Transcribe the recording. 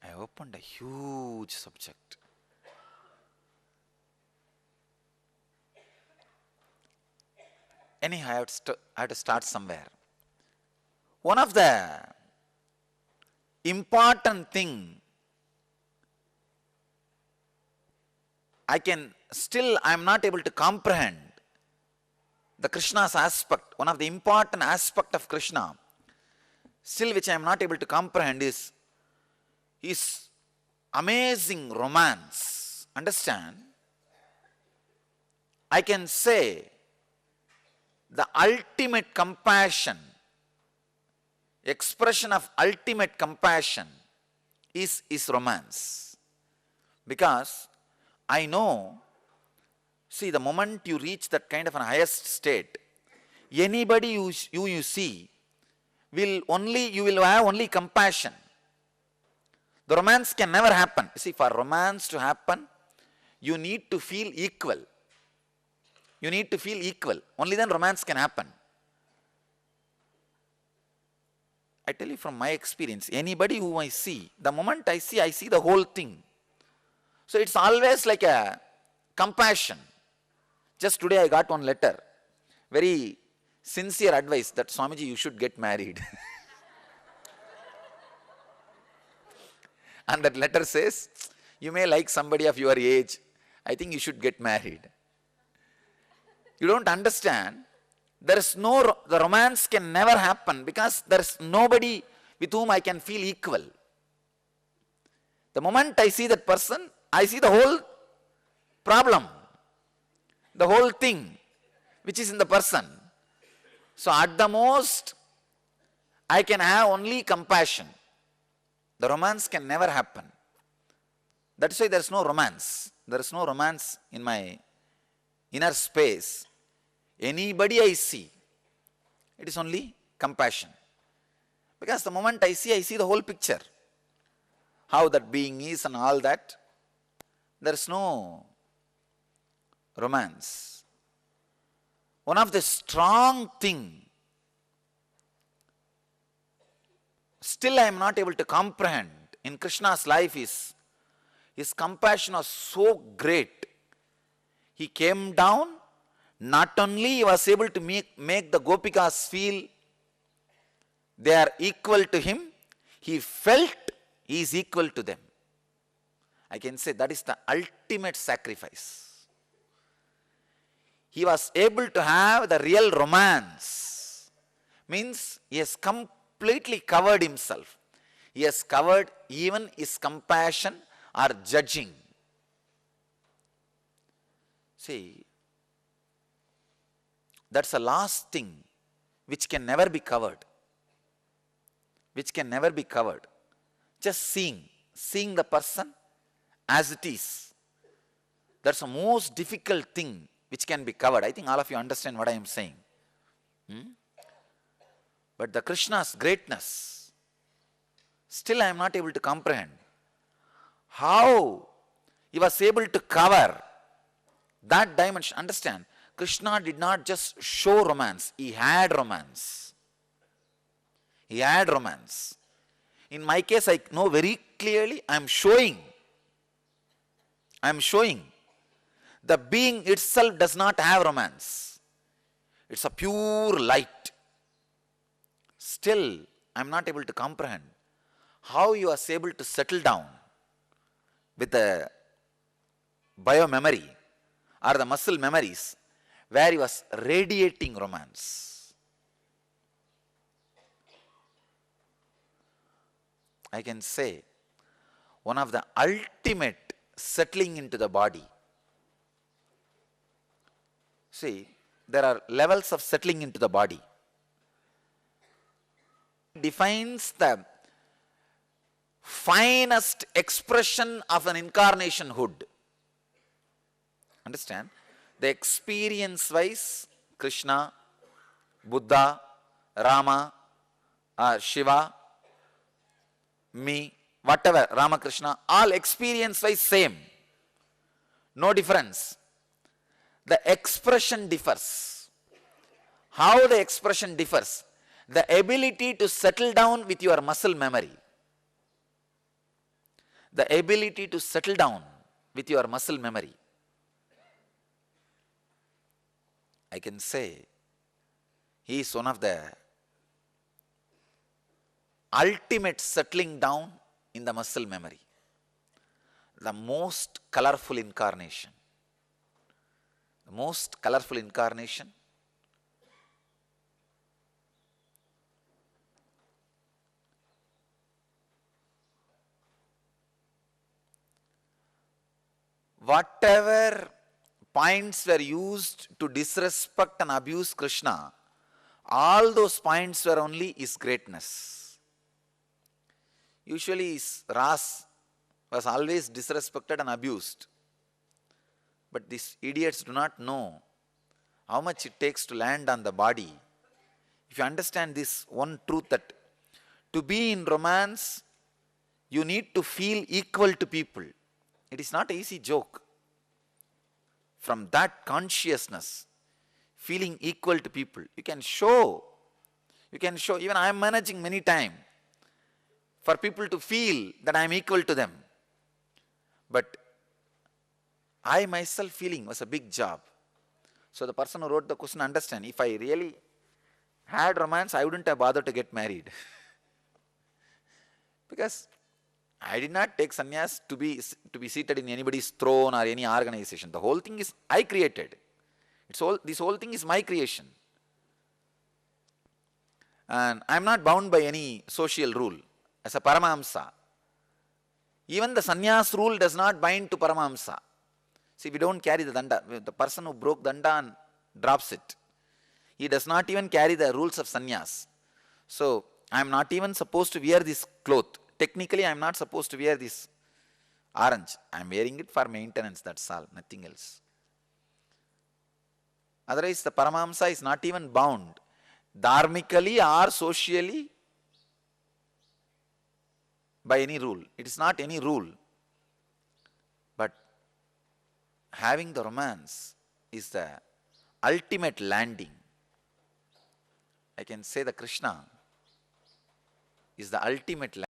I opened a huge subject. Anyhow, I have to start somewhere. One of the important thing I'm not able to comprehend the Krishna's aspect. One of the important aspect of Krishna, still which I am not able to comprehend, is his amazing romance. Understand? I can say the ultimate compassion, expression of ultimate compassion is romance. Because I know, see, the moment you reach that kind of an highest state, anybody you see you will have only compassion. The romance can never happen. See, for romance to happen, you need to feel equal. You need to feel equal. Only then romance can happen. I tell you from my experience, anybody who I see, the moment I see the whole thing. So it's always like a compassion. Just today I got one letter, very sincere advice that Swamiji, you should get married. And that letter says, you may like somebody of your age, I think you should get married. You don't understand, the romance can never happen because there is nobody with whom I can feel equal. The moment I see that person, I see the whole problem, the whole thing which is in the person. So at the most, I can have only compassion. The romance can never happen. That's why there is no romance. There is no romance in my inner space. Anybody I see, it is only compassion. Because the moment I see the whole picture. How that being is and all that. There is no romance. One of the strong thing, still I am not able to comprehend in Krishna's life is, his compassion was so great. He came down, not only he was able to make the Gopikas feel they are equal to him, he felt he is equal to them. I can say that is the ultimate sacrifice. He was able to have the real romance. Means he has completely covered himself. He has covered even his compassion or judging. See, that's the last thing which can never be covered. Which can never be covered. Just seeing the person as it is. That's the most difficult thing which can be covered. I think all of you understand what I am saying. But the Krishna's greatness, still I am not able to comprehend. How he was able to cover that dimension. Understand, Krishna did not just show romance, he had romance. He had romance. In my case, I know very clearly, I am showing. The being itself does not have romance. It's a pure light. Still, I am not able to comprehend how you are able to settle down with the bio-memory or the muscle memories where he was radiating romance. I can say one of the ultimate settling into the body. See, there are levels of settling into the body. It defines the finest expression of an incarnationhood. Understand? The experience wise, Krishna, Buddha, Rama, Shiva, me, whatever, Ramakrishna, all experience wise same. No difference. The expression differs. How the expression differs? The ability to settle down with your muscle memory. the ability to settle down with your muscle memory. I can say he is one of the ultimate settling down in the muscle memory, the most colorful incarnation. The most colorful incarnation. Whatever points were used to disrespect and abuse Krishna, all those points were only his greatness. Usually Ras was always disrespected and abused. But these idiots do not know how much it takes to land on the body. If you understand this one truth, that to be in romance, you need to feel equal to people. It is not an easy joke. From that consciousness, feeling equal to people, you can show, even I am managing many times for people to feel that I am equal to them. But I myself feeling was a big job. So the person who wrote the question understand, if I really had romance, I wouldn't have bothered to get married. Because I did not take sannyas to be seated in anybody's throne or any organization. The whole thing is I created. This whole thing is my creation. And I am not bound by any social rule. As a Paramahamsa, even the sannyas rule does not bind to Paramahamsa. See, we don't carry the danda. The person who broke danda and drops it, he does not even carry the rules of sannyas. So, I am not even supposed to wear this cloth. Technically, I am not supposed to wear this orange. I am wearing it for maintenance, that's all, nothing else. Otherwise, the Paramahamsa is not even bound, dharmically or socially, by any rule. It is not any rule. But having the romance is the ultimate landing. I can say the Krishna is the ultimate landing.